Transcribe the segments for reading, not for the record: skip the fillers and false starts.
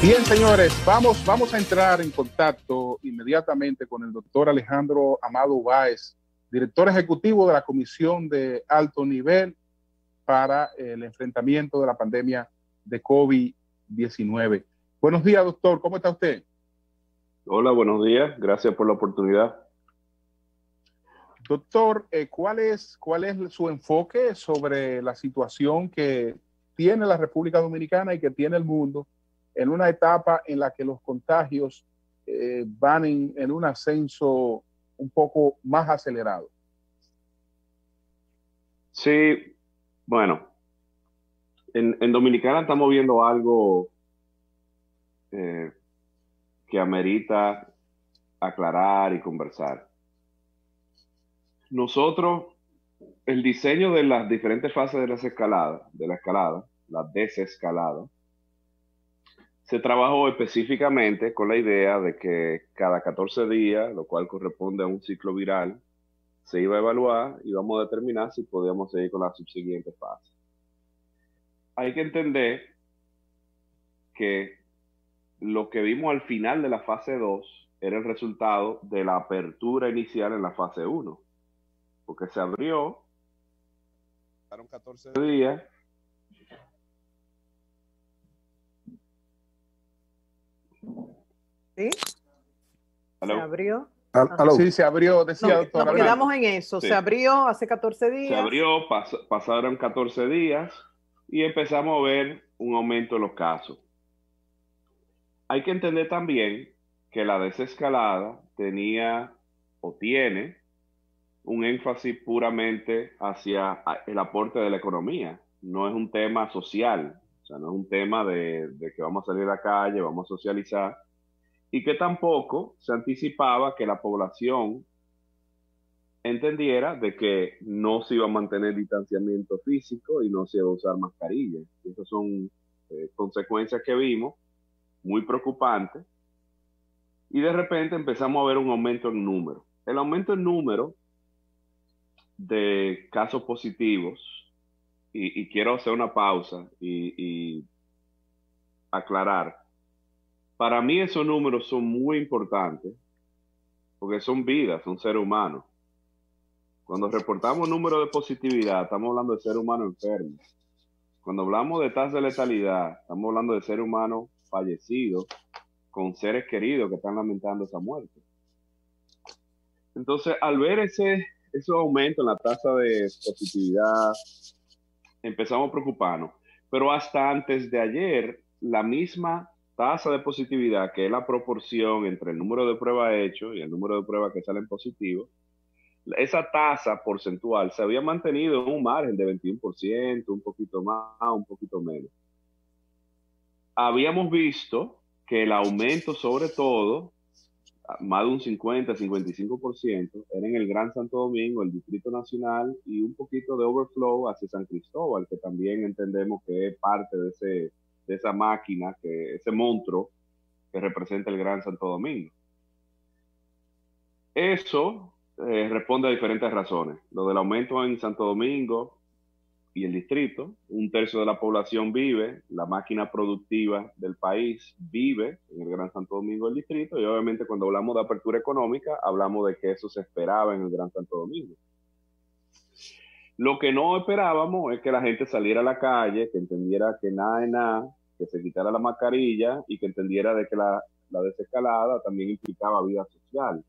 Bien, señores, vamos a entrar en contacto inmediatamente con el doctor Alejandro Amado Báez, director ejecutivo de la Comisión de Alto Nivel para el enfrentamiento de la pandemia de COVID-19. Buenos días, doctor, ¿cómo está usted? Hola, buenos días, gracias por la oportunidad. Doctor, ¿cuál es su enfoque sobre la situación que tiene la República Dominicana y que tiene el mundo en una etapa en la que los contagios van en un ascenso un poco más acelerado? Sí, bueno, en Dominicana estamos viendo algo eh, que amerita aclarar y conversar. Nosotros, el diseño de las diferentes fases de la escalada, la desescalada, se trabajó específicamente con la idea de que cada 14 días, lo cual corresponde a un ciclo viral, se iba a evaluar y vamos a determinar si podíamos seguir con la subsiguiente fase. Hay que entender que lo que vimos al final de la fase 2 era el resultado de la apertura inicial en la fase 1, porque se abrió, pasaron 14 días. ¿Sí? ¿Aló? Se abrió. Sí, se abrió, decía, No, doctor. nos quedamos en eso. Sí. Se abrió hace 14 días. Se abrió, pasaron 14 días y empezamos a ver un aumento en los casos. Hay que entender también que la desescalada tenía o tiene un énfasis puramente hacia el aporte de la economía. No es un tema social, o sea, no es un tema de que vamos a salir a la calle, vamos a socializar, y que tampoco se anticipaba que la población entendiera de que no se iba a mantener distanciamiento físico y no se iba a usar mascarilla. Y esas son consecuencias que vimos, muy preocupantes, y de repente empezamos a ver un aumento en número. El aumento en número de casos positivos, y quiero hacer una pausa y aclarar, para mí esos números son muy importantes porque son vidas, son seres humanos. Cuando reportamos número de positividad, estamos hablando de seres humanos enfermos. Cuando hablamos de tasa de letalidad, estamos hablando de seres humanos fallecidos con seres queridos que están lamentando esa muerte. Entonces, al ver esos aumentos en la tasa de positividad, empezamos a preocuparnos. Pero hasta antes de ayer, la misma tasa de positividad, que es la proporción entre el número de pruebas hechos y el número de pruebas que salen positivos, esa tasa porcentual se había mantenido en un margen de 21%, un poquito más, un poquito menos. Habíamos visto que el aumento, sobre todo, más de un 50-55%, era en el Gran Santo Domingo, el Distrito Nacional, y un poquito de overflow hacia San Cristóbal, que también entendemos que es parte de esa máquina, ese monstruo que representa el Gran Santo Domingo. Eso responde a diferentes razones. Lo del aumento en Santo Domingo y el distrito, 1/3 de la población vive, la máquina productiva del país vive en el Gran Santo Domingo y el distrito, y obviamente cuando hablamos de apertura económica, hablamos de que eso se esperaba en el Gran Santo Domingo. Lo que no esperábamos es que la gente saliera a la calle, que entendiera que nada es nada, que se quitara la mascarilla y que entendiera de que la desescalada también implicaba vida social.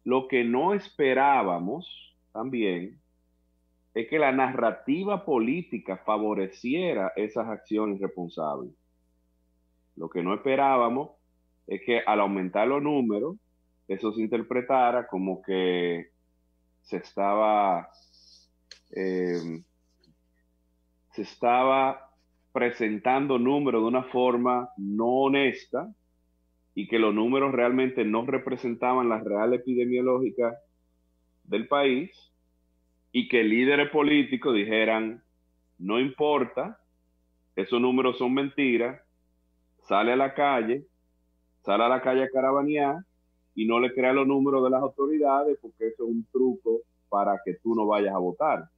Lo que no esperábamos también es que la narrativa política favoreciera esas acciones responsables. Lo que no esperábamos es que al aumentar los números, eso se interpretara como que se estaba presentando números de una forma no honesta y que los números realmente no representaban la real epidemiológica del país, y que líderes políticos dijeran, no importa, esos números son mentiras, sale a la calle a caravanear y no le crea los números de las autoridades porque eso es un truco para que tú no vayas a votar.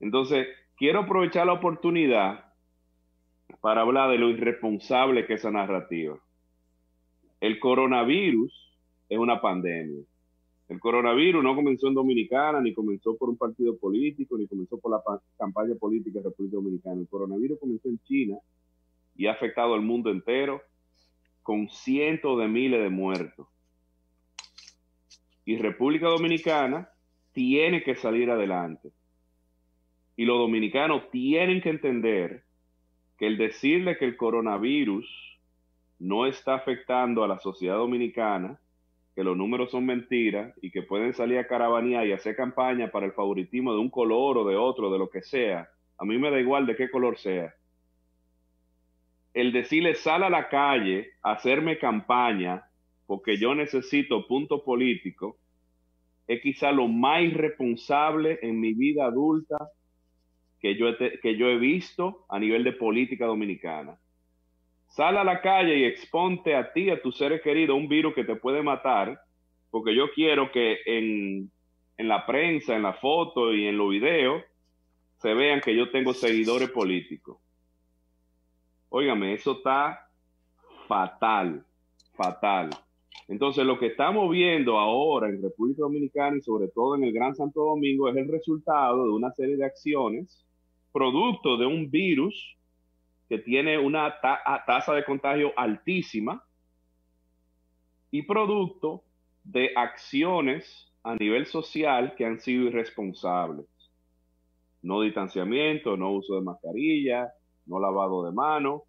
Entonces, quiero aprovechar la oportunidad para hablar de lo irresponsable que es esa narrativa. El coronavirus es una pandemia. El coronavirus no comenzó en Dominicana, ni comenzó por un partido político, ni comenzó por la campaña política de República Dominicana. El coronavirus comenzó en China y ha afectado al mundo entero con cientos de miles de muertos. Y República Dominicana tiene que salir adelante. Y los dominicanos tienen que entender que el decirle que el coronavirus no está afectando a la sociedad dominicana, que los números son mentiras y que pueden salir a caravanear y hacer campaña para el favoritismo de un color o de otro, de lo que sea, a mí me da igual de qué color sea. El decirle sal a la calle a hacerme campaña porque yo necesito punto político es quizá lo más irresponsable en mi vida adulta que yo he visto a nivel de política dominicana. Sal a la calle y exponte a ti, a tus seres queridos, un virus que te puede matar, porque yo quiero que en la prensa, en la foto y en los videos se vean que yo tengo seguidores políticos. Óigame, eso está fatal, fatal. Entonces, lo que estamos viendo ahora en República Dominicana y sobre todo en el Gran Santo Domingo es el resultado de una serie de acciones producto de un virus que tiene una tasa de contagio altísima y producto de acciones a nivel social que han sido irresponsables. No distanciamiento, no uso de mascarilla, no lavado de manos,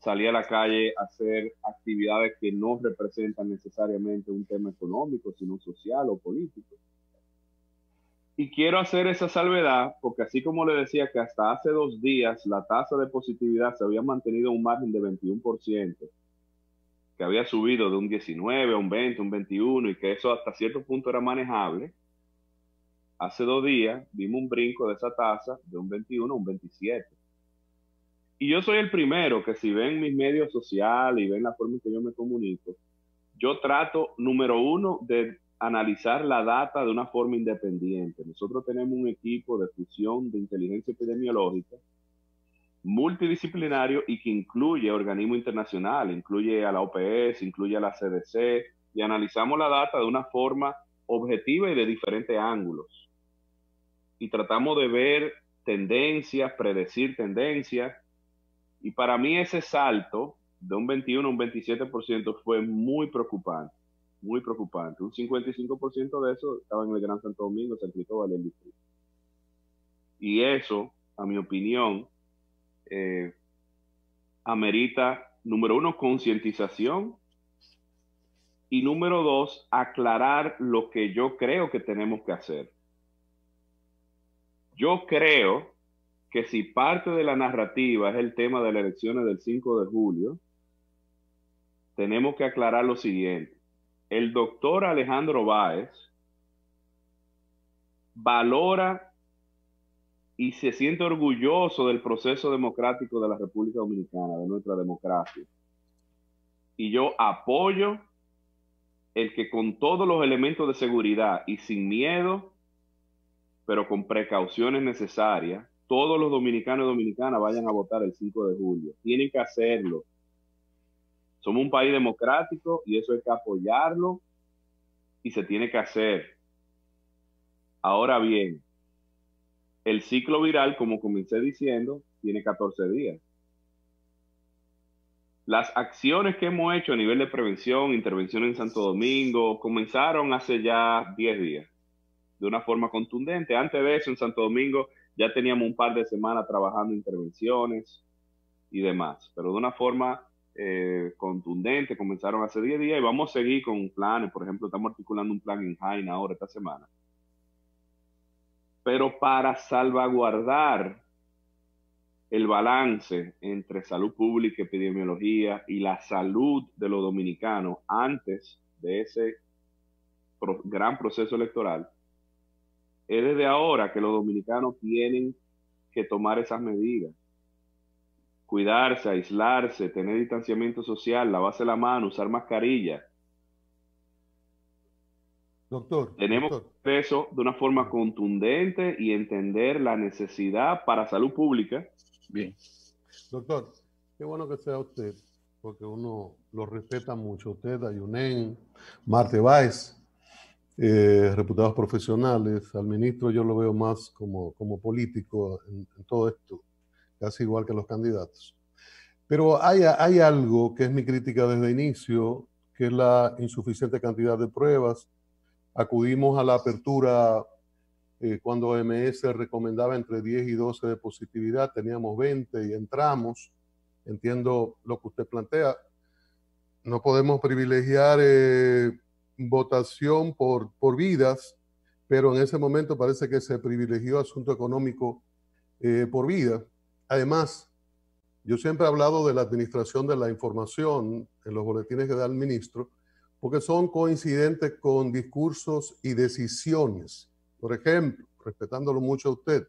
salir a la calle a hacer actividades que no representan necesariamente un tema económico, sino social o político. Y quiero hacer esa salvedad porque así como le decía que hasta hace 2 días la tasa de positividad se había mantenido en un margen de 21%, que había subido de un 19 a un 20, un 21 y que eso hasta cierto punto era manejable, hace 2 días vimos un brinco de esa tasa de un 21 a un 27. Y yo soy el primero que si ven mis medios sociales y ven la forma en que yo me comunico, yo trato, número uno, de analizar la data de una forma independiente. Nosotros tenemos un equipo de fusión de inteligencia epidemiológica multidisciplinario y que incluye organismos internacionales, incluye a la OPS, incluye a la CDC, y analizamos la data de una forma objetiva y de diferentes ángulos. Y tratamos de ver tendencias, predecir tendencias, y para mí ese salto de un 21 a un 27% fue muy preocupante, muy preocupante. Un 55% de eso estaba en el Gran Santo Domingo, San Cristóbal y el distrito. Y eso, a mi opinión, amerita, número uno, concientización y número dos, aclarar lo que yo creo que tenemos que hacer. Yo creo que si parte de la narrativa es el tema de las elecciones del 5 de julio, tenemos que aclarar lo siguiente. El doctor Alejandro Báez valora y se siente orgulloso del proceso democrático de la República Dominicana, de nuestra democracia. Y yo apoyo el que con todos los elementos de seguridad y sin miedo, pero con precauciones necesarias, todos los dominicanos y dominicanas vayan a votar el 5 de julio. Tienen que hacerlo. Somos un país democrático y eso hay que apoyarlo y se tiene que hacer. Ahora bien, el ciclo viral, como comencé diciendo, tiene 14 días. Las acciones que hemos hecho a nivel de prevención, intervención en Santo Domingo, comenzaron hace ya 10 días, de una forma contundente. Antes de eso, en Santo Domingo, ya teníamos un par de semanas trabajando intervenciones y demás, pero de una forma contundente, comenzaron hace 10 días y vamos a seguir con planes. Por ejemplo, estamos articulando un plan en Jaina ahora esta semana. Pero para salvaguardar el balance entre salud pública, epidemiología y la salud de los dominicanos antes de ese gran proceso electoral, es desde ahora que los dominicanos tienen que tomar esas medidas. Cuidarse, aislarse, tener distanciamiento social, lavarse la mano, usar mascarilla. Tenemos que hacer eso de una forma contundente y entender la necesidad para salud pública. Bien. Doctor, qué bueno que sea usted, porque uno lo respeta mucho. Usted, Ayunen, Marte Báez, reputados profesionales. Al ministro yo lo veo más como político en todo esto, casi igual que los candidatos. Pero hay algo que es mi crítica desde el inicio, que es la insuficiente cantidad de pruebas. Acudimos a la apertura cuando OMS recomendaba entre 10 y 12 de positividad, teníamos 20 y entramos. Entiendo lo que usted plantea. No podemos privilegiar votación por vidas, pero en ese momento parece que se privilegió asunto económico por vida. Además, yo siempre he hablado de la administración de la información en los boletines que da el ministro, porque son coincidentes con discursos y decisiones. Por ejemplo, respetándolo mucho a usted,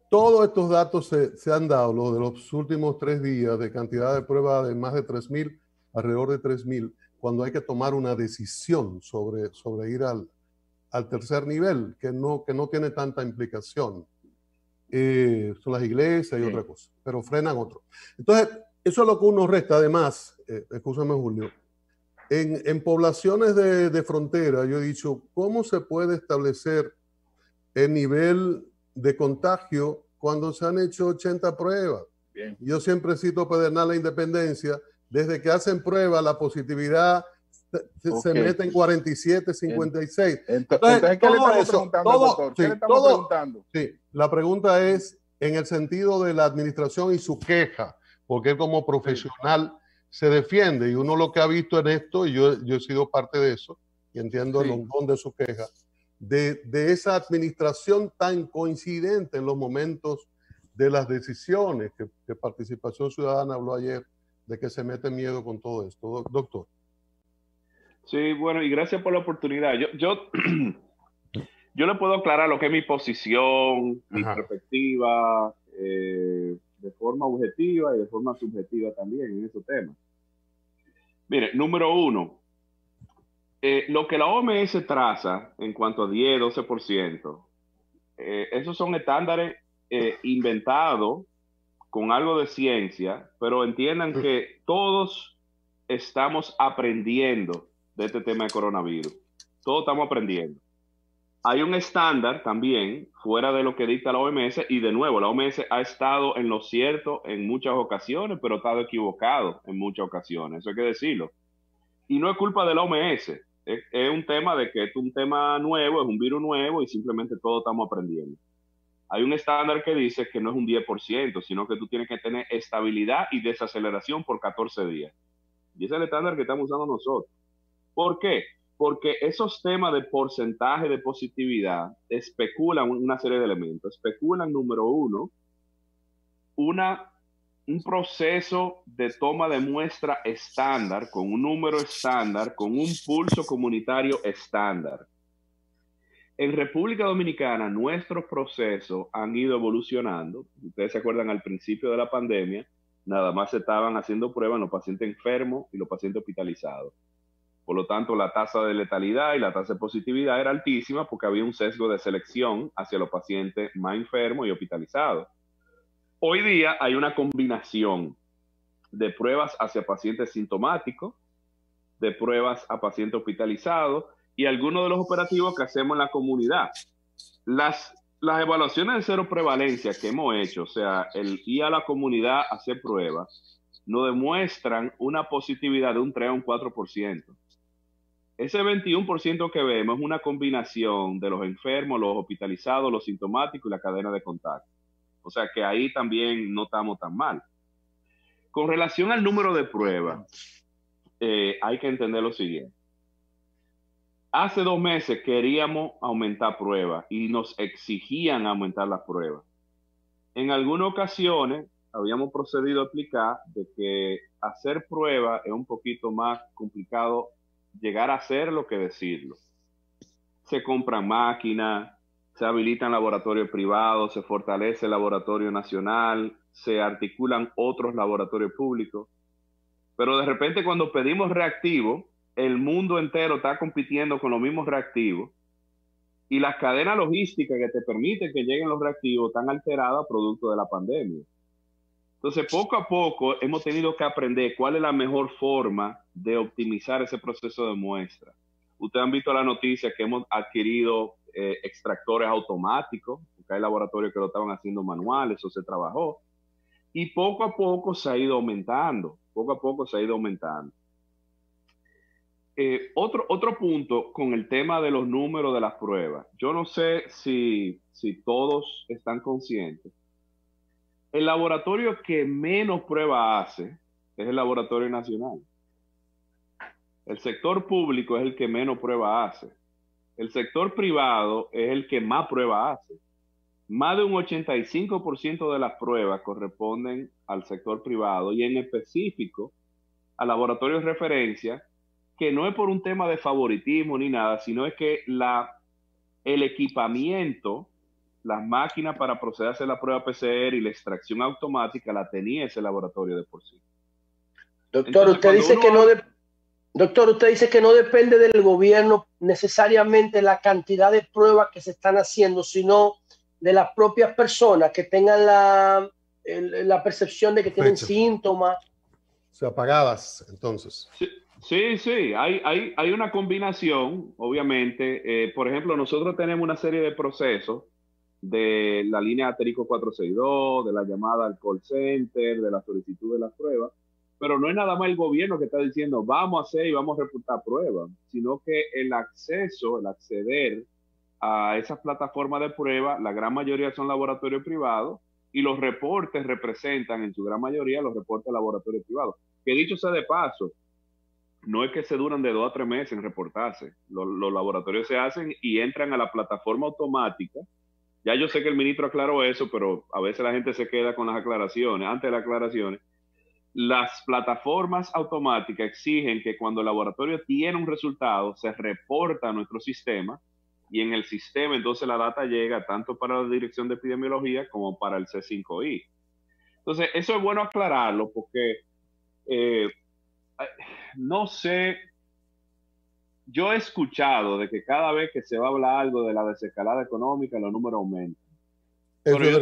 todos estos datos se han dado, los de los últimos 3 días, de cantidad de pruebas de más de 3.000, alrededor de 3.000, cuando hay que tomar una decisión sobre ir al tercer nivel, que no tiene tanta implicación. Son las iglesias y otra cosa, pero frenan otro. Entonces, eso es lo que uno resta. Además, escúchame, Julio, en poblaciones de frontera, yo he dicho, ¿cómo se puede establecer el nivel de contagio cuando se han hecho 80 pruebas? Bien. Yo siempre cito Pedernal e Independencia, desde que hacen pruebas, la positividad se mete en 47, 56. Entonces, ¿qué le estamos preguntando, doctor? ¿Qué le estamos preguntando? Sí, la pregunta es en el sentido de la administración y su queja, porque él como profesional se defiende, y uno lo que ha visto en esto, y yo he sido parte de eso, y entiendo el hondón de su queja, de esa administración tan coincidente en los momentos de las decisiones, que Participación Ciudadana habló ayer, de que se mete miedo con todo esto. Doctor. Sí, bueno, y gracias por la oportunidad. Yo le puedo aclarar lo que es mi posición, mi perspectiva, de forma objetiva y de forma subjetiva también en ese tema. Mire, número uno, lo que la OMS traza en cuanto a 10, 12%, esos son estándares inventados con algo de ciencia, pero entiendan que todos estamos aprendiendo de este tema de coronavirus. Todos estamos aprendiendo. Hay un estándar también fuera de lo que dicta la OMS, y de nuevo, la OMS ha estado en lo cierto en muchas ocasiones, pero ha estado equivocado en muchas ocasiones, eso hay que decirlo. Y no es culpa de la OMS, es un tema de que es un tema nuevo, es un virus nuevo y simplemente todos estamos aprendiendo. Hay un estándar que dice que no es un 10%, sino que tú tienes que tener estabilidad y desaceleración por 14 días. Y ese es el estándar que estamos usando nosotros. ¿Por qué? Porque esos temas de porcentaje de positividad especulan una serie de elementos. Especulan, número uno, un proceso de toma de muestra estándar, con un número estándar, con un pulso comunitario estándar. En República Dominicana, nuestros procesos han ido evolucionando. Ustedes se acuerdan, al principio de la pandemia, nada más se estaban haciendo pruebas en los pacientes enfermos y los pacientes hospitalizados. Por lo tanto, la tasa de letalidad y la tasa de positividad era altísima porque había un sesgo de selección hacia los pacientes más enfermos y hospitalizados. Hoy día hay una combinación de pruebas hacia pacientes sintomáticos, de pruebas a pacientes hospitalizados y algunos de los operativos que hacemos en la comunidad. Las evaluaciones de cero prevalencia que hemos hecho, o sea, el ir a la comunidad a hacer pruebas, nos demuestran una positividad de un 3 a un 4%. Ese 21% que vemos es una combinación de los enfermos, los hospitalizados, los sintomáticos y la cadena de contacto. O sea que ahí también no estamos tan mal. Con relación al número de pruebas, hay que entender lo siguiente. Hace 2 meses queríamos aumentar pruebas y nos exigían aumentar las pruebas. En algunas ocasiones habíamos procedido a explicar de que hacer pruebas es un poquito más complicado llegar a hacerlo que decirlo. Se compran máquinas, se habilitan laboratorios privados, se fortalece el laboratorio nacional, se articulan otros laboratorios públicos, pero de repente cuando pedimos reactivos, el mundo entero está compitiendo con los mismos reactivos y las cadenas logísticas que te permiten que lleguen los reactivos están alteradas producto de la pandemia. Entonces, poco a poco hemos tenido que aprender cuál es la mejor forma de optimizar ese proceso de muestra. Ustedes han visto la noticia que hemos adquirido extractores automáticos, porque hay laboratorios que lo estaban haciendo manual, eso se trabajó. Y poco a poco se ha ido aumentando, poco a poco se ha ido aumentando. Otro punto con el tema de los números de las pruebas. Yo no sé si todos están conscientes. El laboratorio que menos pruebas hace es el Laboratorio Nacional. El sector público es el que menos pruebas hace. El sector privado es el que más pruebas hace. Más de un 85% de las pruebas corresponden al sector privado y en específico a laboratorios de referencia, que no es por un tema de favoritismo ni nada, sino es que el equipamiento, las máquinas para proceder a hacer la prueba PCR y la extracción automática la tenía ese laboratorio de por sí. Doctor, Entonces, usted dice que no depende del gobierno necesariamente la cantidad de pruebas que se están haciendo, sino de las propias personas que tengan la percepción de que tienen síntomas. O sea, pagadas, entonces. Sí, hay una combinación, obviamente. Por ejemplo, nosotros tenemos una serie de procesos de la línea asterisco 462, de la llamada al call center, de la solicitud de las pruebas, pero no es nada más el gobierno que está diciendo vamos a hacer y vamos a reportar pruebas, sino que el acceder a esas plataformas de prueba, la gran mayoría son laboratorios privados y los reportes representan en su gran mayoría los reportes de laboratorios privados. Que dicho sea de paso, no es que se duran de 2 a 3 meses en reportarse. Los laboratorios se hacen y entran a la plataforma automática. Ya yo sé que el ministro aclaró eso, pero a veces la gente se queda con las aclaraciones. Antes de las aclaraciones, las plataformas automáticas exigen que cuando el laboratorio tiene un resultado, se reporta a nuestro sistema y en el sistema entonces la data llega tanto para la Dirección de Epidemiología como para el C5I. Entonces, eso es bueno aclararlo porque no sé, yo he escuchado de que cada vez que se va a hablar algo de la desescalada económica, los números aumentan. Pero yo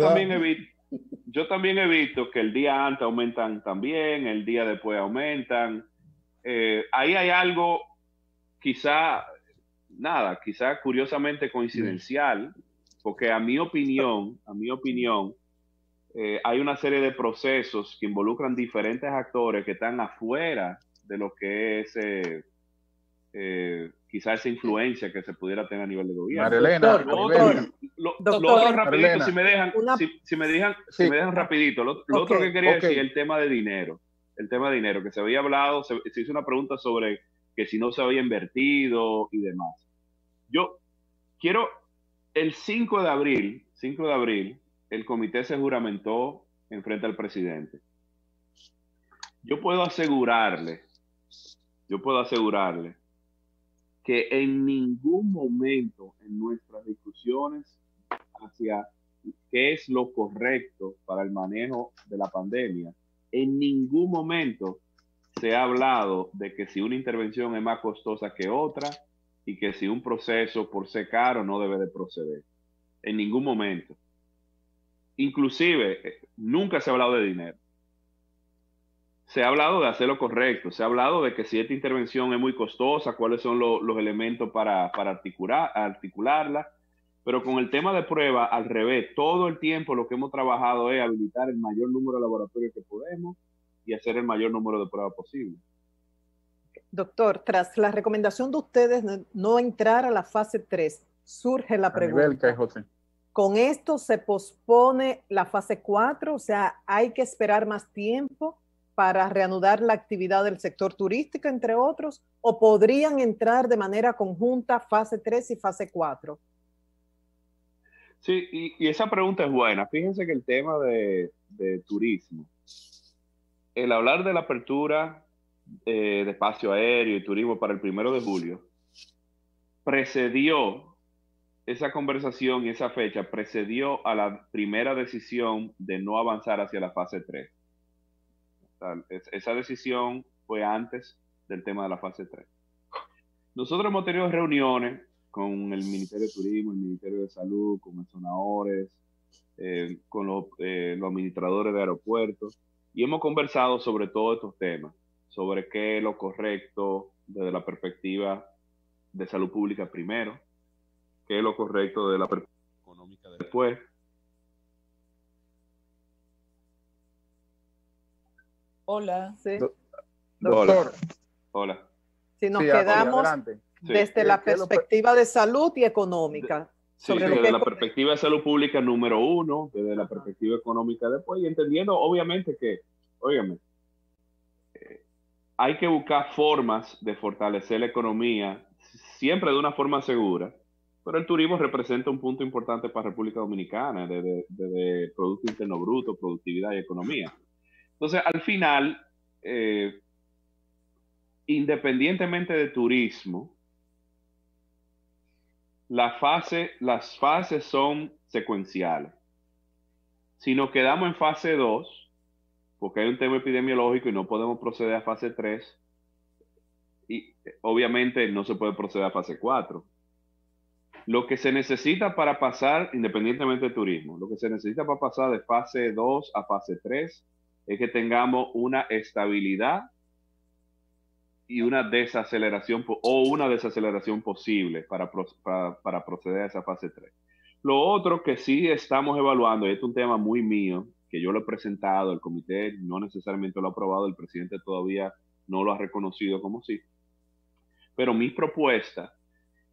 también he visto que el día antes aumentan también, el día después aumentan. Ahí hay algo quizá curiosamente coincidencial, porque a mi opinión, hay una serie de procesos que involucran diferentes actores que están afuera de lo que es quizá esa influencia que se pudiera tener a nivel de gobierno. Marilena, lo otro rapidito, si me dejan rapidito, lo otro que quería decir, el tema de dinero, que se había hablado, se hizo una pregunta sobre que si no se había invertido y demás. Yo quiero, el 5 de abril, el comité se juramentó en frente al presidente. Yo puedo asegurarle que en ningún momento en nuestras discusiones hacia qué es lo correcto para el manejo de la pandemia, en ningún momento se ha hablado de que si una intervención es más costosa que otra y que si un proceso por ser caro no debe de proceder. En ningún momento. Inclusive, nunca se ha hablado de dinero. Se ha hablado de hacer lo correcto, se ha hablado de que si esta intervención es muy costosa, cuáles son los elementos para articularla, pero con el tema de prueba, al revés, todo el tiempo lo que hemos trabajado es habilitar el mayor número de laboratorios que podemos y hacer el mayor número de pruebas posible. Doctor, tras la recomendación de ustedes de no entrar a la fase 3, surge la pregunta. ¿Con esto se pospone la fase 4? O sea, ¿hay que esperar más tiempo para reanudar la actividad del sector turístico, entre otros? ¿O podrían entrar de manera conjunta fase 3 y fase 4? Sí, y esa pregunta es buena. Fíjense que el tema de turismo, el hablar de la apertura de espacio aéreo y turismo para el 1 de julio, precedió esa conversación y esa fecha, precedió a la primera decisión de no avanzar hacia la fase 3. O sea, esa decisión fue antes del tema de la fase 3. Nosotros hemos tenido reuniones con el Ministerio de Turismo, el Ministerio de Salud, con el SONAORES, con los administradores de aeropuertos, y hemos conversado sobre todos estos temas, sobre qué es lo correcto desde la perspectiva de salud pública primero, qué es lo correcto de la perspectiva económica después. Hola. Sí. Doctor. Hola. Si nos quedamos desde la perspectiva de salud y económica. Desde la perspectiva de salud pública número uno, desde la perspectiva económica después, y entendiendo obviamente que, óigame, hay que buscar formas de fortalecer la economía, siempre de una forma segura, pero el turismo representa un punto importante para República Dominicana, de Producto Interno Bruto, productividad y economía. Entonces, al final, independientemente de turismo, las fases son secuenciales. Si nos quedamos en fase 2, porque hay un tema epidemiológico y no podemos proceder a fase 3, y obviamente no se puede proceder a fase 4. Lo que se necesita para pasar, independientemente de turismo, lo que se necesita para pasar de fase 2 a fase 3 es que tengamos una estabilidad y una desaceleración posible para proceder a esa fase 3. Lo otro que sí estamos evaluando, y este es un tema muy mío, que yo lo he presentado, el comité no necesariamente lo ha aprobado, el presidente todavía no lo ha reconocido como sí, pero mi propuesta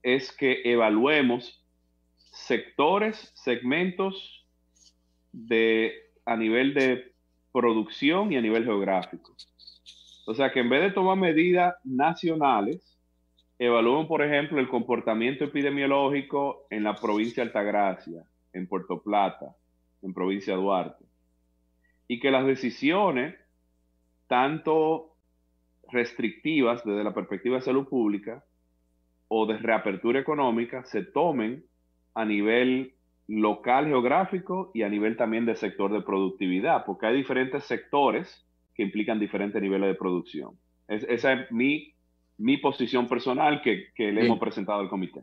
es que evaluemos sectores, segmentos a nivel de producción y a nivel geográfico. O sea, que en vez de tomar medidas nacionales, evalúen, por ejemplo, el comportamiento epidemiológico en la provincia de Altagracia, en Puerto Plata, en provincia de Duarte. Y que las decisiones, tanto restrictivas desde la perspectiva de salud pública o de reapertura económica, se tomen a nivel local geográfico y a nivel también del sector de productividad, porque hay diferentes sectores que implican diferentes niveles de producción. Esa es mi posición personal que le hemos presentado al comité.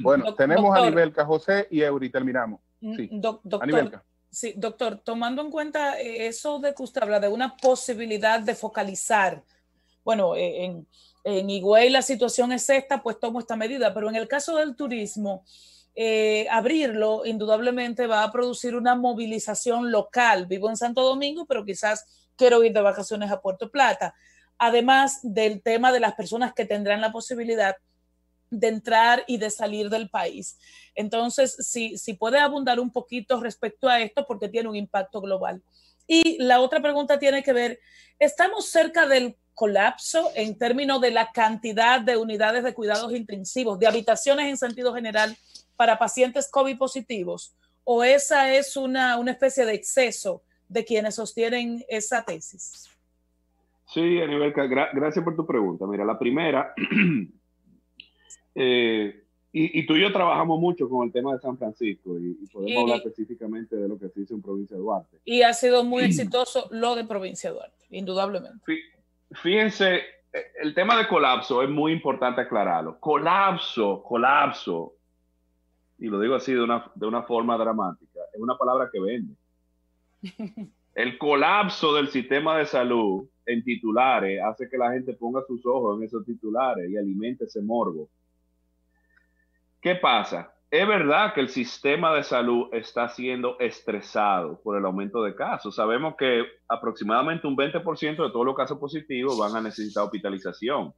Bueno, tenemos a Anibelka José y Eury, terminamos. Sí. Doctor, Anibelka. Sí, doctor, tomando en cuenta eso de que usted habla de una posibilidad de focalizar, bueno, en Higüey la situación es esta, pues tomo esta medida, pero en el caso del turismo, abrirlo indudablemente va a producir una movilización local. Vivo en Santo Domingo, pero quizás quiero ir de vacaciones a Puerto Plata. Además del tema de las personas que tendrán la posibilidad de entrar y de salir del país. Entonces, si puede abundar un poquito respecto a esto, porque tiene un impacto global. Y la otra pregunta tiene que ver, ¿estamos cerca del colapso en términos de la cantidad de unidades de cuidados intensivos, de habitaciones en sentido general para pacientes COVID positivos? ¿O esa es una especie de exceso de quienes sostienen esa tesis? Sí, Anibelka, gracias por tu pregunta. Mira, la primera, y tú y yo trabajamos mucho con el tema de San Francisco y podemos hablar específicamente de lo que se hizo en provincia de Duarte. Y ha sido muy exitoso lo de provincia de Duarte, indudablemente. Fíjense, el tema de colapso es muy importante aclararlo. Colapso, y lo digo así de una forma dramática, es una palabra que vende. El colapso del sistema de salud en titulares hace que la gente ponga sus ojos en esos titulares y alimente ese morbo. ¿Qué pasa? Es verdad que el sistema de salud está siendo estresado por el aumento de casos. Sabemos que aproximadamente un 20% de todos los casos positivos van a necesitar hospitalización.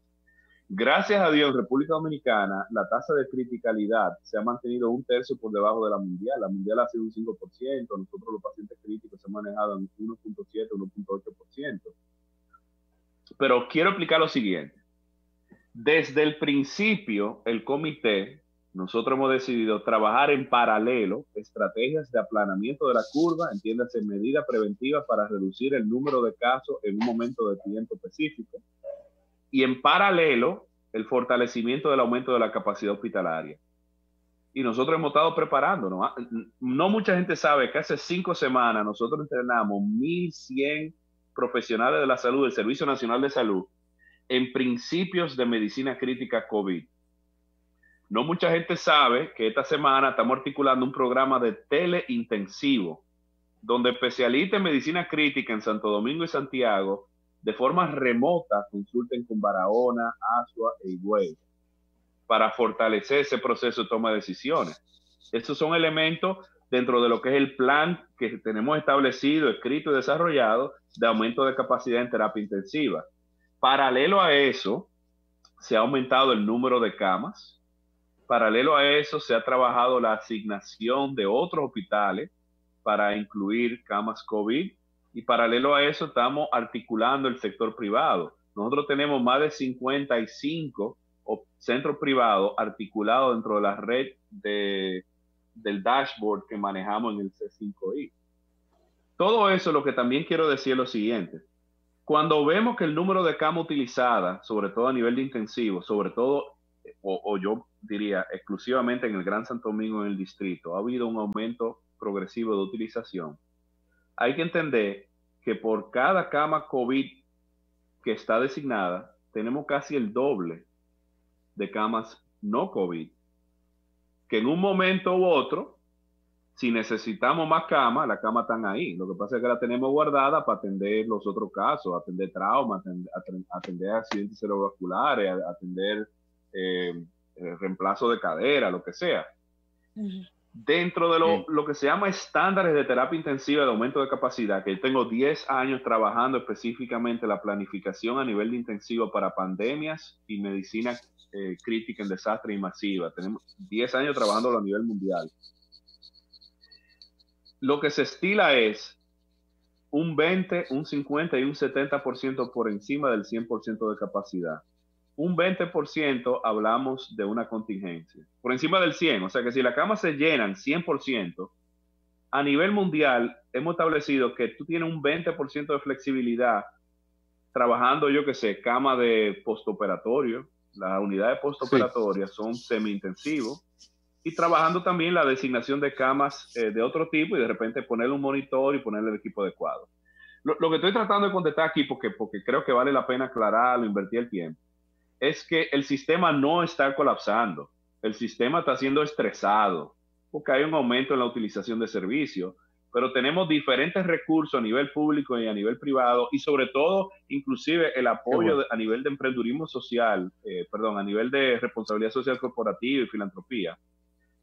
Gracias a Dios, en República Dominicana, la tasa de criticalidad se ha mantenido 1/3 por debajo de la mundial. La mundial ha sido un 5%, nosotros los pacientes críticos se han manejado en 1.7, 1.8%. Pero quiero explicar lo siguiente. Desde el principio, el comité, nosotros hemos decidido trabajar en paralelo estrategias de aplanamiento de la curva, entiéndase, medidas preventivas para reducir el número de casos en un momento de tiempo específico, y en paralelo el fortalecimiento del aumento de la capacidad hospitalaria. Y nosotros hemos estado preparándonos. No mucha gente sabe que hace 5 semanas nosotros entrenamos 1,100 profesionales de la salud, del Servicio Nacional de Salud, en principios de medicina crítica COVID. No mucha gente sabe que esta semana estamos articulando un programa de teleintensivo donde especialistas en medicina crítica en Santo Domingo y Santiago, de forma remota, consulten con Barahona, Asua e Higüey para fortalecer ese proceso de toma de decisiones. Esos son elementos dentro de lo que es el plan que tenemos establecido, escrito y desarrollado de aumento de capacidad en terapia intensiva. Paralelo a eso, se ha aumentado el número de camas. Paralelo a eso, se ha trabajado la asignación de otros hospitales para incluir camas COVID. Y paralelo a eso, estamos articulando el sector privado. Nosotros tenemos más de 55 centros privados articulados dentro de la red del dashboard que manejamos en el C5I. Todo eso, lo que también quiero decir es lo siguiente. Cuando vemos que el número de camas utilizadas, sobre todo a nivel de intensivo, sobre todo, o yo diría exclusivamente en el Gran Santo Domingo, en el distrito, ha habido un aumento progresivo de utilización. Hay que entender que por cada cama COVID que está designada, tenemos casi el doble de camas no COVID, que en un momento u otro, si necesitamos más camas, las camas están ahí. Lo que pasa es que las tenemos guardadas para atender los otros casos, atender traumas, atender accidentes cerebrovasculares, atender reemplazo de cadera, lo que sea. Dentro de lo que se llama estándares de terapia intensiva de aumento de capacidad, que yo tengo 10 años trabajando específicamente la planificación a nivel de intensivo para pandemias y medicina crítica en desastre y masiva. Tenemos 10 años trabajándolo a nivel mundial. Lo que se estila es un 20, un 50 y un 70% por encima del 100% de capacidad. Un 20% hablamos de una contingencia. Por encima del 100%, o sea que si las camas se llenan 100%, a nivel mundial hemos establecido que tú tienes un 20% de flexibilidad trabajando, yo que sé, cama de postoperatorio. Las unidades postoperatorias son semi-intensivos. Y trabajando también la designación de camas de otro tipo y de repente ponerle un monitor y ponerle el equipo adecuado. Lo que estoy tratando de contestar aquí, porque creo que vale la pena aclararlo, invertir el tiempo, es que el sistema no está colapsando. El sistema está siendo estresado porque hay un aumento en la utilización de servicios, pero tenemos diferentes recursos a nivel público y a nivel privado y sobre todo, inclusive el apoyo a nivel de emprendurismo social, a nivel de responsabilidad social corporativa y filantropía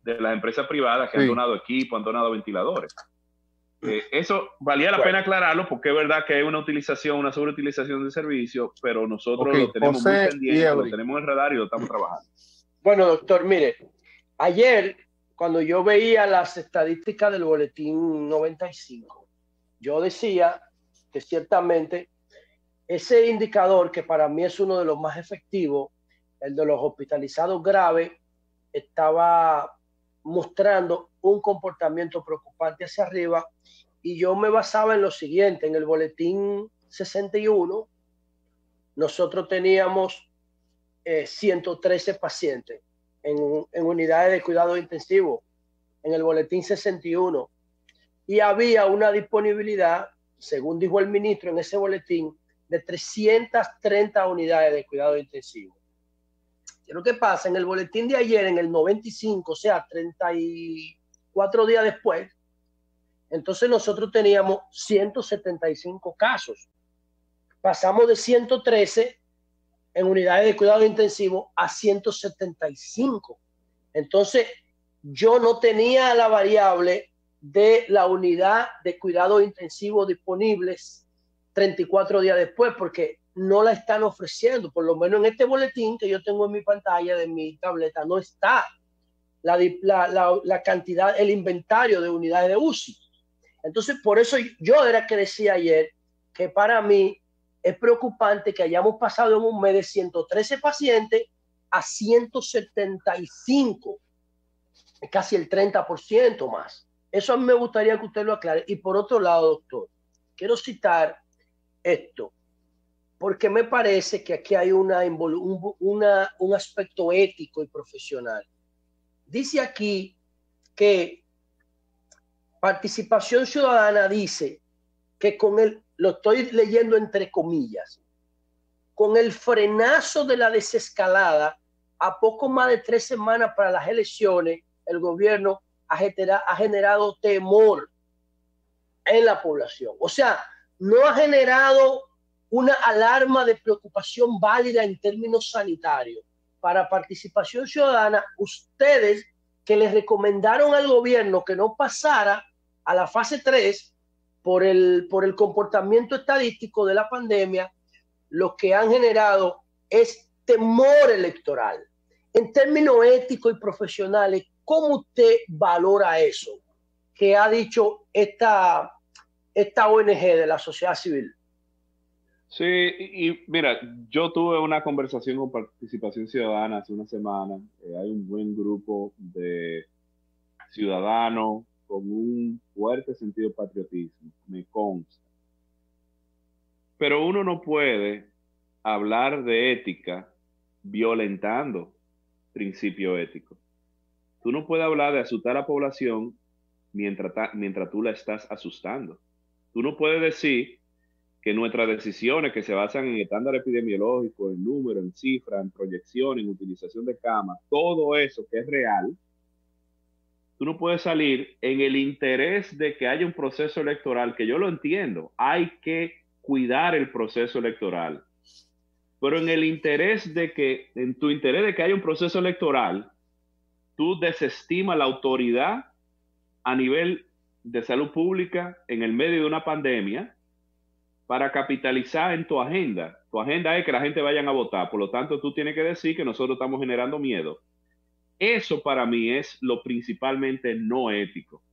de las empresas privadas que han donado equipo, han donado ventiladores. Eso valía la pena aclararlo porque es verdad que hay una sobreutilización de servicio, pero nosotros lo tenemos muy pendiente, lo tenemos en el radar y lo estamos trabajando. Bueno, doctor, mire, ayer cuando yo veía las estadísticas del boletín 95, yo decía que ciertamente ese indicador, que para mí es uno de los más efectivos, el de los hospitalizados graves, estaba mostrando un comportamiento preocupante hacia arriba, y yo me basaba en lo siguiente. En el boletín 61 nosotros teníamos 113 pacientes en unidades de cuidado intensivo en el boletín 61, y había una disponibilidad, según dijo el ministro en ese boletín, de 330 unidades de cuidado intensivo. Lo que pasa en el boletín de ayer, en el 95, o sea, 34 días después, entonces nosotros teníamos 175 casos. Pasamos de 113 en unidades de cuidado intensivo a 175. Entonces, yo no tenía la variable de la unidad de cuidado intensivo disponibles 34 días después, porque no la están ofreciendo. Por lo menos en este boletín que yo tengo en mi pantalla de mi tableta no está la cantidad, el inventario de unidades de UCI. Entonces, por eso yo era que decía ayer que para mí es preocupante que hayamos pasado en un mes de 113 pacientes a 175, casi el 30% más. Eso a mí me gustaría que usted lo aclare. Y por otro lado, doctor, quiero citar esto, porque me parece que aquí hay un aspecto ético y profesional. Dice aquí que Participación Ciudadana dice que lo estoy leyendo entre comillas, con el frenazo de la desescalada a poco más de 3 semanas para las elecciones, el gobierno ha generado temor en la población. O sea, no ha generado una alarma de preocupación válida en términos sanitarios. Para Participación Ciudadana, ustedes que les recomendaron al gobierno que no pasara a la fase 3 por el comportamiento estadístico de la pandemia, lo que han generado es temor electoral. En términos éticos y profesionales, ¿cómo usted valora eso que ha dicho esta ONG de la sociedad civil? Sí, y mira, yo tuve una conversación con Participación Ciudadana hace una semana. Hay un buen grupo de ciudadanos con un fuerte sentido de patriotismo, me consta. Pero uno no puede hablar de ética violentando principio ético. Tú no puedes hablar de asustar a la población mientras tú la estás asustando. Tú no puedes decir que nuestras decisiones que se basan en estándares epidemiológicos, en números, en cifras, en proyección, en utilización de camas, todo eso que es real, tú no puedes salir en el interés de que haya un proceso electoral, que yo lo entiendo, hay que cuidar el proceso electoral, pero en el interés de que, en tu interés de que haya un proceso electoral, tú desestimas la autoridad a nivel de salud pública en el medio de una pandemia para capitalizar en tu agenda. Tu agenda es que la gente vayan a votar, por lo tanto tú tienes que decir que nosotros estamos generando miedo. Eso para mí es lo principalmente no ético.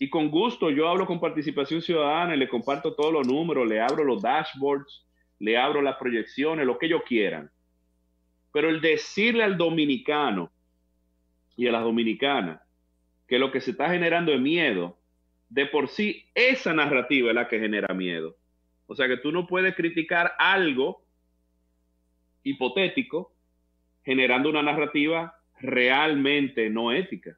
Y con gusto yo hablo con Participación Ciudadana y le comparto todos los números, le abro los dashboards, le abro las proyecciones, lo que ellos quieran. Pero el decirle al dominicano y a las dominicanas que lo que se está generando es miedo, de por sí esa narrativa es la que genera miedo. O sea que tú no puedes criticar algo hipotético generando una narrativa realmente no ética.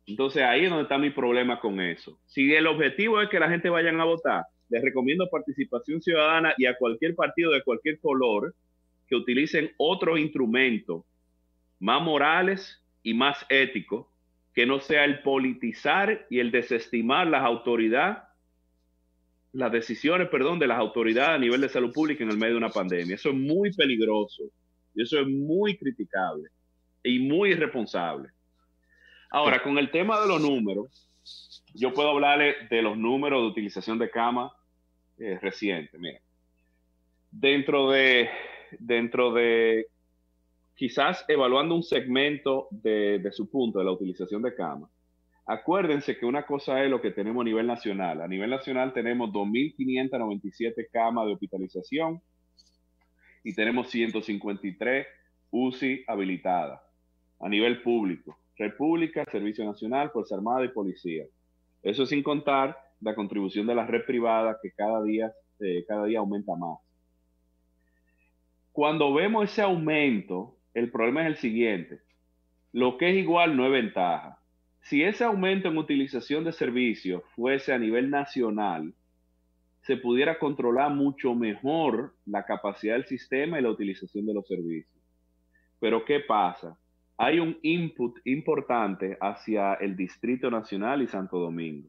Entonces ahí es donde está mi problema con eso. Si el objetivo es que la gente vayan a votar, les recomiendo Participación Ciudadana y a cualquier partido de cualquier color que utilicen otros instrumentos más morales y más éticos, que no sea el politizar y el desestimar las decisiones de las autoridades a nivel de salud pública en el medio de una pandemia. Eso es muy peligroso y eso es muy criticable y muy irresponsable. Ahora, con el tema de los números, yo puedo hablarle de los números de utilización de cama recientes. Mira, dentro de quizás evaluando un segmento de su punto de la utilización de cama, acuérdense que una cosa es lo que tenemos a nivel nacional. A nivel nacional tenemos 2.597 camas de hospitalización y tenemos 153 UCI habilitadas a nivel público. República, Servicio Nacional, Fuerza Armada y Policía. Eso sin contar la contribución de la red privada que cada día aumenta más. Cuando vemos ese aumento, el problema es el siguiente. Lo que es igual no es ventaja. Si ese aumento en utilización de servicios fuese a nivel nacional, se pudiera controlar mucho mejor la capacidad del sistema y la utilización de los servicios. Pero ¿qué pasa? Hay un input importante hacia el Distrito Nacional y Santo Domingo.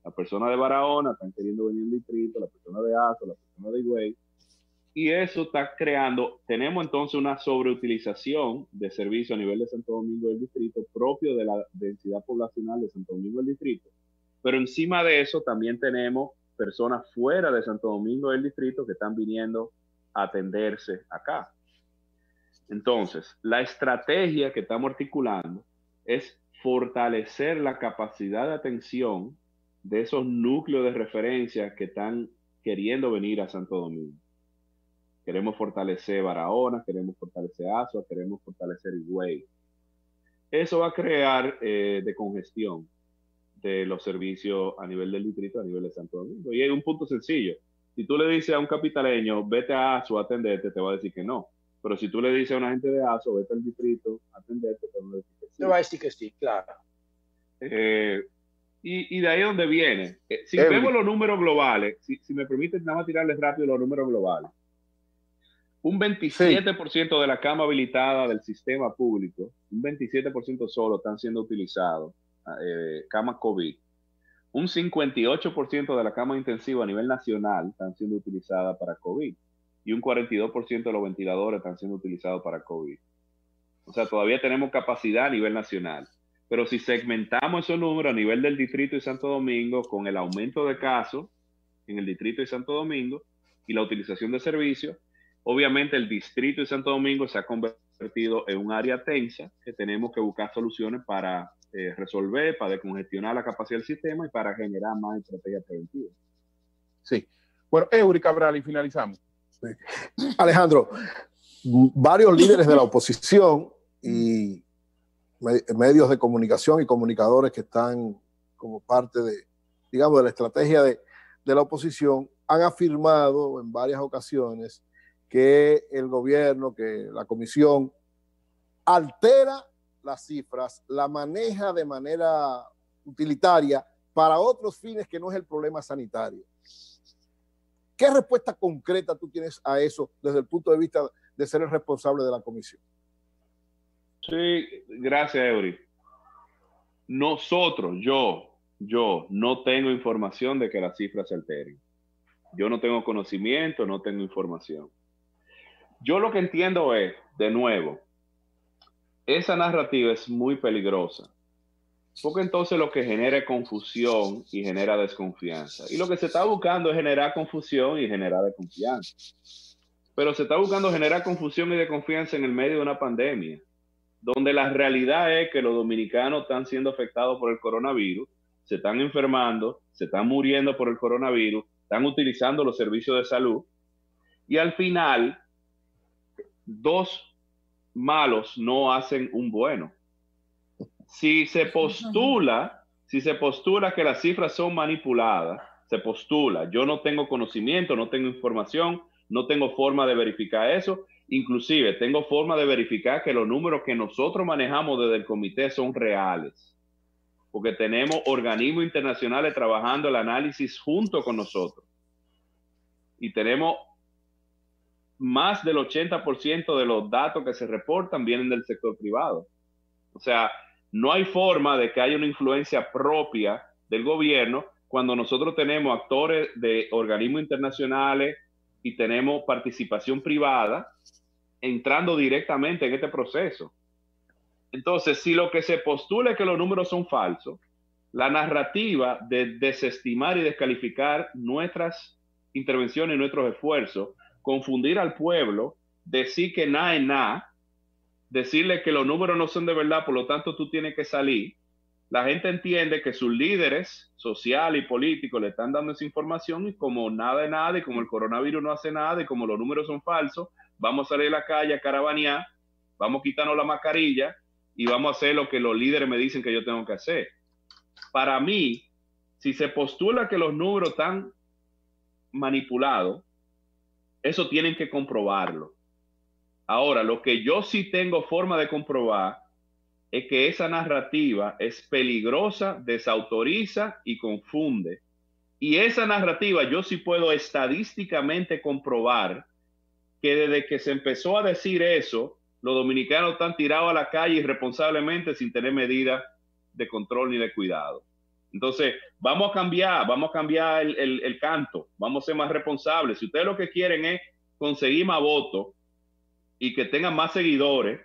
Las personas de Barahona están queriendo venir al distrito, las personas de Azo, las personas de Higüey, y eso está creando, tenemos entonces una sobreutilización de servicios a nivel de Santo Domingo del distrito, propio de la densidad poblacional de Santo Domingo del distrito. Pero encima de eso también tenemos personas fuera de Santo Domingo del distrito que están viniendo a atenderse acá. Entonces, la estrategia que estamos articulando es fortalecer la capacidad de atención de esos núcleos de referencia que están queriendo venir a Santo Domingo. Queremos fortalecer Barahona, queremos fortalecer Azua, queremos fortalecer Higüey. Eso va a crear de congestión de los servicios a nivel del distrito, a nivel de Santo Domingo. Y hay un punto sencillo. Si tú le dices a un capitaleño, vete a Azua a atenderte, te va a decir que no. Pero si tú le dices a una gente de Azua, vete al distrito a atenderte, te va a decir que sí. Te va a decir que sí, claro. Y de ahí es donde viene. Si vemos los números globales, si me permiten nada más tirarles rápido los números globales. Un 27% de la cama habilitada del sistema público, un 27% solo están siendo utilizados, camas COVID. un 58% de la cama intensiva a nivel nacional están siendo utilizadas para COVID y un 42% de los ventiladores están siendo utilizados para COVID. O sea, todavía tenemos capacidad a nivel nacional. Pero si segmentamos esos números a nivel del Distrito de Santo Domingo, con el aumento de casos en el Distrito de Santo Domingo y la utilización de servicios, obviamente el Distrito de Santo Domingo se ha convertido en un área tensa que tenemos que buscar soluciones para resolver, para descongestionar la capacidad del sistema y para generar más estrategias preventivas. Sí. Bueno, Eury Cabral, y finalizamos. Sí. Alejandro, varios líderes de la oposición y medios de comunicación y comunicadores que están como parte de, digamos, de la estrategia de la oposición han afirmado en varias ocasiones que el gobierno, que la comisión altera las cifras, la maneja de manera utilitaria para otros fines que no es el problema sanitario. ¿Qué respuesta concreta tú tienes a eso desde el punto de vista de ser el responsable de la comisión? Sí, gracias, Eury. Nosotros, yo no tengo información de que las cifras se alteren. Yo no tengo conocimiento, no tengo información. Yo lo que entiendo es, de nuevo, esa narrativa es muy peligrosa, porque entonces lo que genera es confusión y genera desconfianza. Y lo que se está buscando es generar confusión y generar desconfianza. Pero se está buscando generar confusión y desconfianza en el medio de una pandemia, donde la realidad es que los dominicanos están siendo afectados por el coronavirus, se están enfermando, se están muriendo por el coronavirus, están utilizando los servicios de salud, y al final, dos malos no hacen un bueno. Si se postula que las cifras son manipuladas, se postula, yo no tengo conocimiento, no tengo información, no tengo forma de verificar eso, inclusive tengo forma de verificar que los números que nosotros manejamos desde el comité son reales, porque tenemos organismos internacionales trabajando el análisis junto con nosotros, y tenemos más del 80% de los datos que se reportan vienen del sector privado. O sea, no hay forma de que haya una influencia propia del gobierno cuando nosotros tenemos actores de organismos internacionales y tenemos participación privada entrando directamente en este proceso. Entonces, si lo que se postula es que los números son falsos, la narrativa de desestimar y descalificar nuestras intervenciones y nuestros esfuerzos, confundir al pueblo, decir que nada es nada, decirle que los números no son de verdad, por lo tanto tú tienes que salir. La gente entiende que sus líderes sociales y políticos le están dando esa información y como nada es nada y como el coronavirus no hace nada y como los números son falsos, vamos a salir a la calle a caravanear, vamos a quitarnos la mascarilla y vamos a hacer lo que los líderes me dicen que yo tengo que hacer. Para mí, si se postula que los números están manipulados, eso tienen que comprobarlo. Ahora, lo que yo sí tengo forma de comprobar es que esa narrativa es peligrosa, desautoriza y confunde. Y esa narrativa yo sí puedo estadísticamente comprobar que desde que se empezó a decir eso, los dominicanos están tirados a la calle irresponsablemente sin tener medidas de control ni de cuidado. Entonces, vamos a cambiar el canto, vamos a ser más responsables. Si ustedes lo que quieren es conseguir más votos y que tengan más seguidores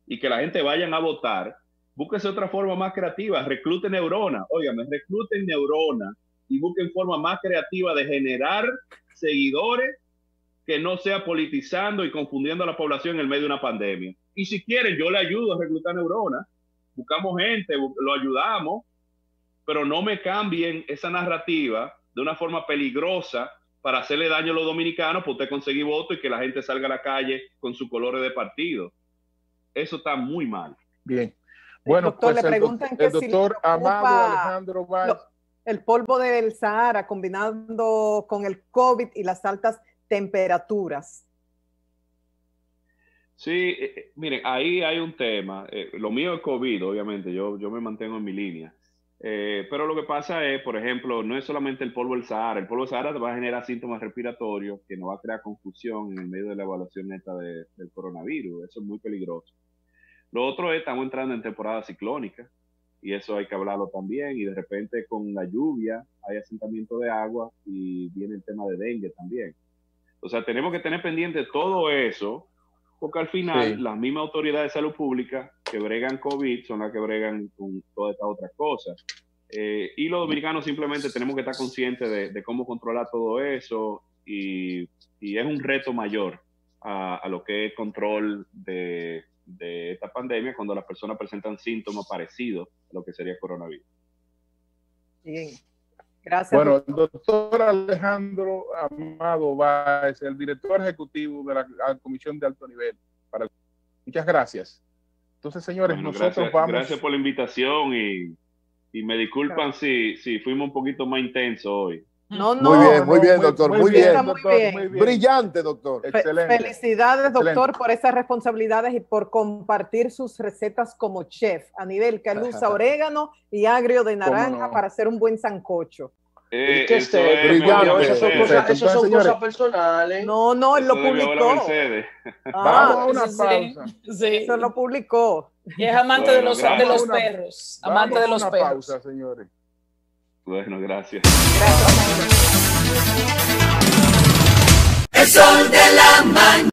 y que la gente vayan a votar, búsquense otra forma más creativa, recluten neuronas, óigame, recluten neuronas y busquen forma más creativa de generar seguidores que no sea politizando y confundiendo a la población en el medio de una pandemia. Y si quieren, yo le ayudo a reclutar neuronas, buscamos gente, lo ayudamos, pero no me cambien esa narrativa de una forma peligrosa para hacerle daño a los dominicanos, para usted conseguir votos y que la gente salga a la calle con sus colores de partido. Eso está muy mal. Bien. Bueno, doctor, pues le preguntan el doctor Amado Alejandro Báez. El polvo del Sahara combinando con el COVID y las altas temperaturas. Sí, miren, ahí hay un tema. Lo mío es COVID, obviamente, yo me mantengo en mi línea. Pero lo que pasa es, por ejemplo, no es solamente el polvo del Sahara. El polvo del Sahara va a generar síntomas respiratorios que nos va a crear confusión en el medio de la evaluación neta del coronavirus. Eso es muy peligroso. Lo otro es, estamos entrando en temporada ciclónica. y eso hay que hablarlo también, y de repente con la lluvia hay asentamiento de agua y viene el tema de dengue también. O sea, tenemos que tener pendiente todo eso, porque al final las mismas autoridades de salud pública que bregan COVID son las que bregan con todas estas otras cosas. Y los dominicanos simplemente tenemos que estar conscientes de cómo controlar todo eso, y es un reto mayor a lo que es control de esta pandemia cuando las personas presentan síntomas parecidos a lo que sería coronavirus. Bien, gracias. Bueno, el doctor Alejandro Amado Báez, el director ejecutivo de la Comisión de Alto Nivel. Muchas gracias. Entonces, señores, bueno, nosotros vamos... Gracias por la invitación y me disculpan si fuimos un poquito más intensos hoy. No, muy bien, doctor, muy bien. Muy bien. Brillante, doctor. Excelente. Felicidades, doctor, excelente, por esas responsabilidades y por compartir sus recetas como chef. Aníbal que usa orégano y agrio de naranja para hacer un buen sancocho. Esas son cosas personales. No, él lo publicó. Vamos a una pausa. Sí. Eso lo publicó. Y es amante de los perros. Amante de los perros. Pausa, señores. Bueno, gracias. Gracias. El sol de la mañana.